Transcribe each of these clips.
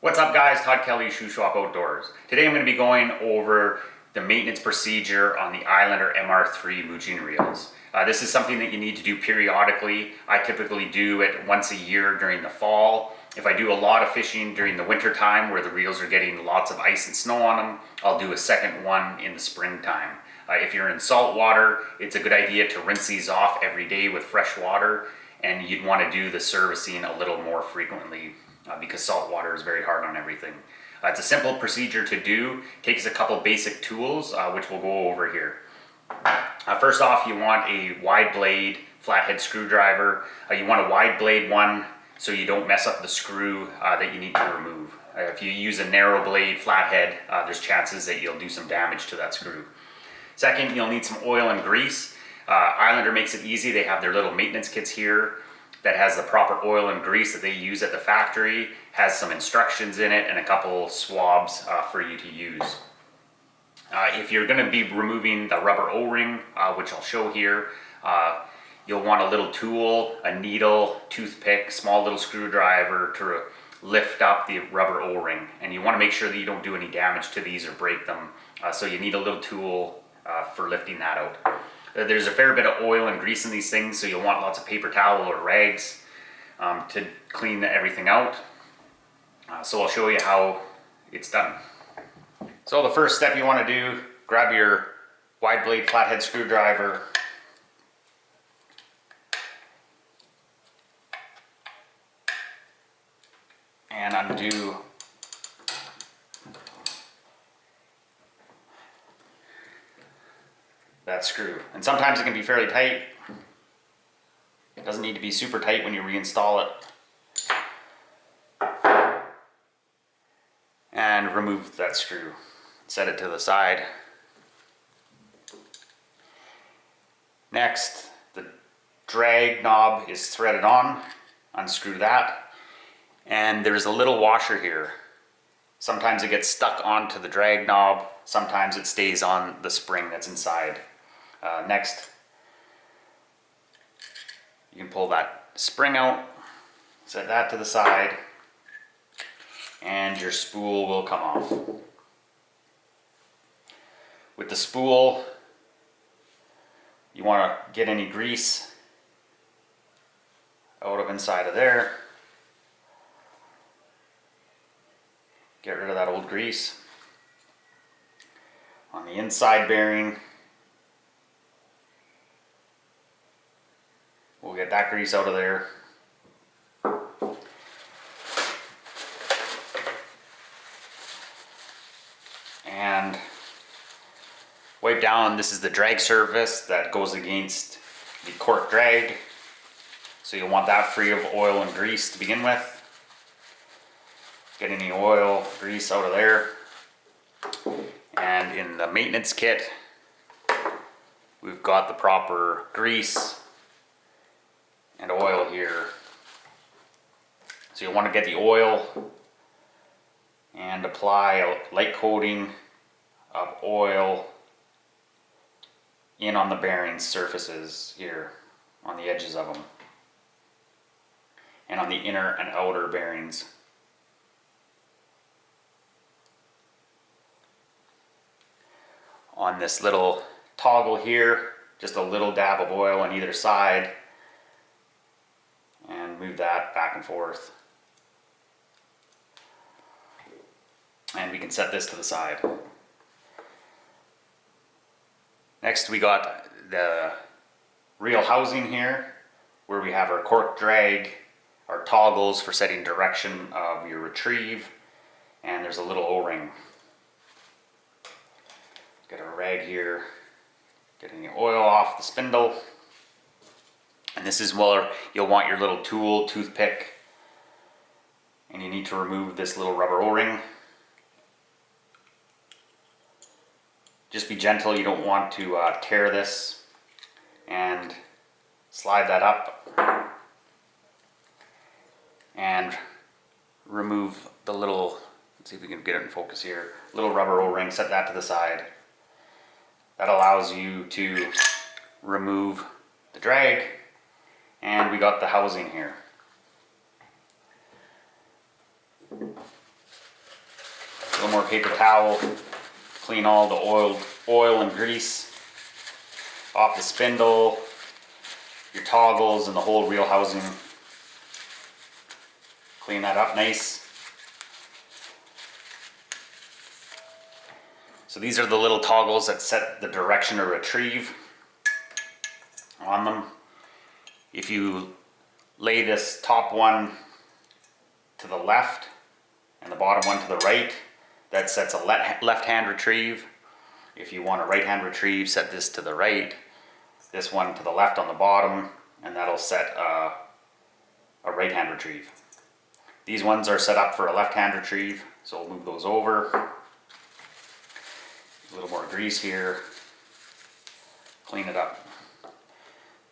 What's up guys, Todd Kelly, Shoe Shop Outdoors. Today I'm going to be going over the maintenance procedure on the Islander MR3 mooching reels. This is something that you need to do periodically. I typically do it once a year during the fall. If I do a lot of fishing during the winter time where the reels are getting lots of ice and snow on them, I'll do a second one in the springtime. If you're in saltwater, it's a good idea to rinse these off every day with fresh water, and you'd want to do the servicing a little more frequently because salt water is very hard on everything. It's a simple procedure to do. It takes a couple basic tools, which we'll go over here. First off, you want a wide blade flathead screwdriver. You want a wide blade one so you don't mess up the screw that you need to remove. If you use a narrow blade flathead, there's chances that you'll do some damage to that screw. Second, you'll need some oil and grease. Islander makes it easy. They have their little maintenance kits here that has the proper oil and grease that they use at the factory, has some instructions in it and a couple swabs for you to use. If you're going to be removing the rubber O-ring, which I'll show here, you'll want a little tool, a needle, toothpick, small little screwdriver to lift up the rubber O-ring. And you want to make sure that you don't do any damage to these or break them. So you need a little tool for lifting that out. There's a fair bit of oil and grease in these things, so you'll want lots of paper towel or rags to clean everything out. So I'll show you how it's done. So the first step you want to do, grab your wide blade flathead screwdriver and undo that screw. And sometimes it can be fairly tight. It doesn't need to be super tight when you reinstall it. And remove that screw. Set it to the side. Next, the drag knob is threaded on. Unscrew that. And there's a little washer here. Sometimes it gets stuck onto the drag knob. Sometimes it stays on the spring that's inside. Next, you can pull that spring out, set that to the side, and your spool will come off. With the spool, you want to get any grease out of inside of there. Get rid of that old grease. On the inside bearing, we'll get that grease out of there. And wipe down, this is the drag surface that goes against the cork drag. So you'll want that free of oil and grease to begin with. Get any oil, grease out of there. And in the maintenance kit, we've got the proper grease and oil here. So you want to get the oil and apply a light coating of oil in on the bearing surfaces here, on the edges of them, and on the inner and outer bearings. On this little toggle here, just a little dab of oil on either side, and move that back and forth. And we can set this to the side. Next we got the reel housing here, where we have our cork drag, our toggles for setting direction of your retrieve, and there's a little O-ring. Get a rag here, get any oil off the spindle. And this is where you'll want your little tool, toothpick, and you need to remove this little rubber O-ring. Just be gentle, you don't want to tear this, and slide that up and remove the little, let's see if we can get it in focus here, little rubber O-ring, set that to the side. That allows you to remove the drag, and we got the housing here. little more paper towel, clean all the oil and grease off the spindle, your toggles and the whole reel housing. Clean that up nice. So these are the little toggles that set the direction of retrieve on them. If you lay this top one to the left and the bottom one to the right, that sets a left-hand retrieve. If you want a right-hand retrieve, set this to the right, this one to the left on the bottom, and that'll set a right-hand retrieve. These ones are set up for a left-hand retrieve, so we'll move those over. A little more grease here, clean it up.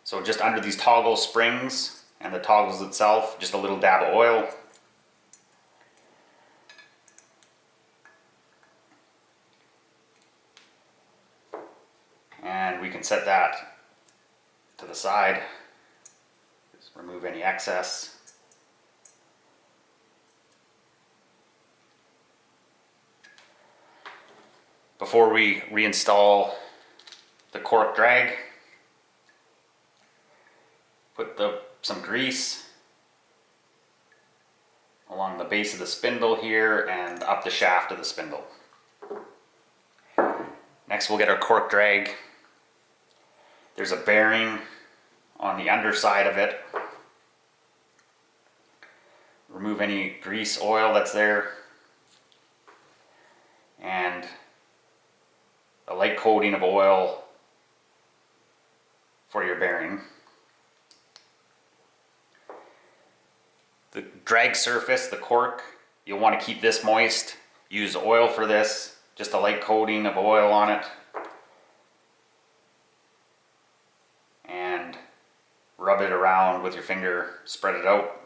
So just under these toggle springs and the toggles itself, just a little dab of oil. And we can set that to the side. Just remove any excess. Before we reinstall the cork drag, put some grease along the base of the spindle here and up the shaft of the spindle. Next we'll get our cork drag. There's a bearing on the underside of it. Remove any grease, oil that's there, and a light coating of oil for your bearing. The drag surface, the cork, you'll want to keep this moist. Use oil for this, just a light coating of oil on it. And rub it around with your finger, spread it out.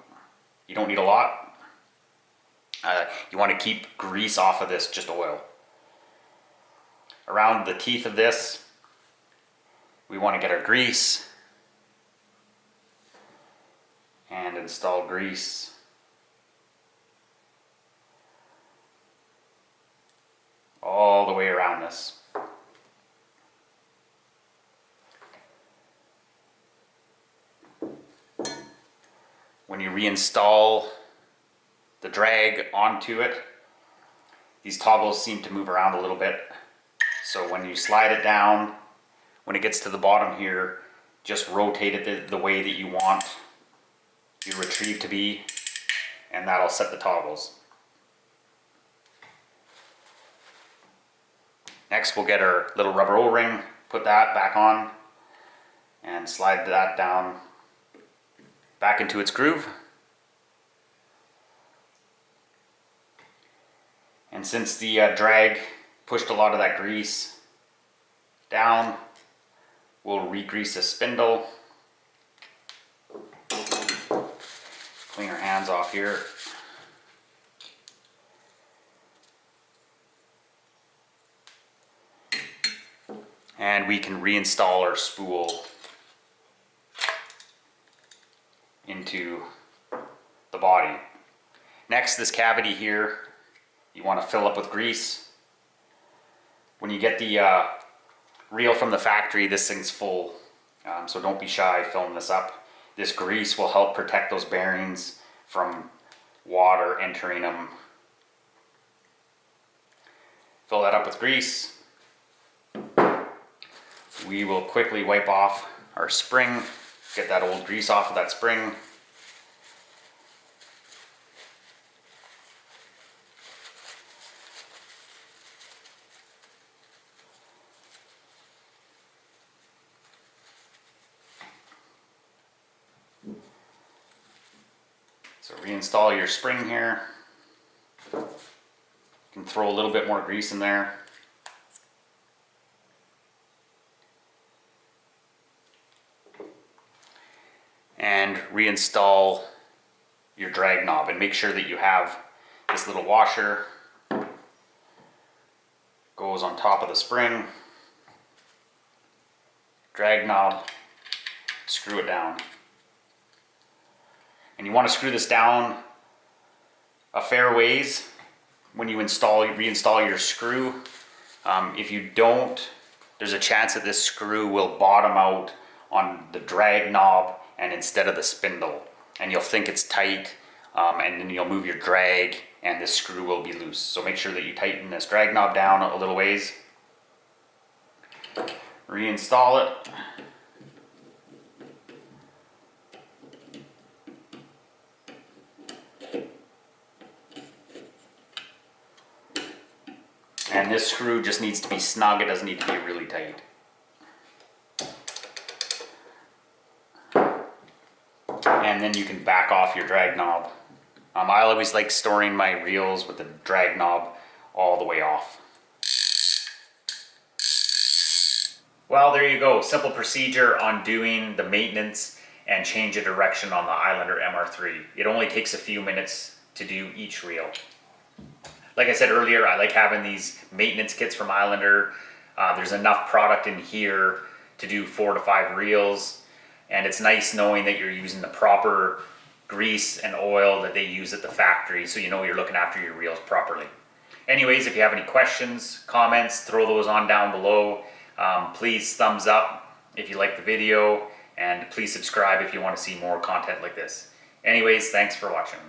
You don't need a lot. You want to keep grease off of this, just oil. Around the teeth of this, we want to get our grease and install grease. All the way around this. When you reinstall the drag onto it, these toggles seem to move around a little bit. So when you slide it down, when it gets to the bottom here, just rotate it the way that you want your retrieve to be, and that'll set the toggles. Next we'll get our little rubber O-ring, put that back on, and slide that down back into its groove. And since the drag pushed a lot of that grease down, we'll re-grease the spindle. Clean our hands off here. And we can reinstall our spool into the body. Next, this cavity here, you want to fill up with grease. When you get the reel from the factory, this thing's full, so don't be shy filling this up. This grease will help protect those bearings from water entering them. Fill that up with grease. We will quickly wipe off our spring, get that old grease off of that spring. So reinstall your spring here. You can throw a little bit more grease in there. And reinstall your drag knob, and make sure that you have this little washer goes on top of the spring. Drag knob, screw it down. And you want to screw this down a fair ways, when you reinstall your screw. If you don't, there's a chance that this screw will bottom out on the drag knob and instead of the spindle, and you'll think it's tight, and then you'll move your drag and this screw will be loose. So make sure that you tighten this drag knob down a little ways. Reinstall it. And this screw just needs to be snug, it doesn't need to be really tight. And then you can back off your drag knob. I always like storing my reels with the drag knob all the way off. Well, there you go. Simple procedure on doing the maintenance and change of direction on the Islander MR3. It only takes a few minutes to do each reel. Like I said earlier, I like having these maintenance kits from Islander. There's enough product in here to do 4 to 5 reels. And it's nice knowing that you're using the proper grease and oil that they use at the factory, so you know you're looking after your reels properly. Anyways, if you have any questions, comments, throw those on down below. Please thumbs up if you like the video, and please subscribe if you want to see more content like this. Anyways, thanks for watching.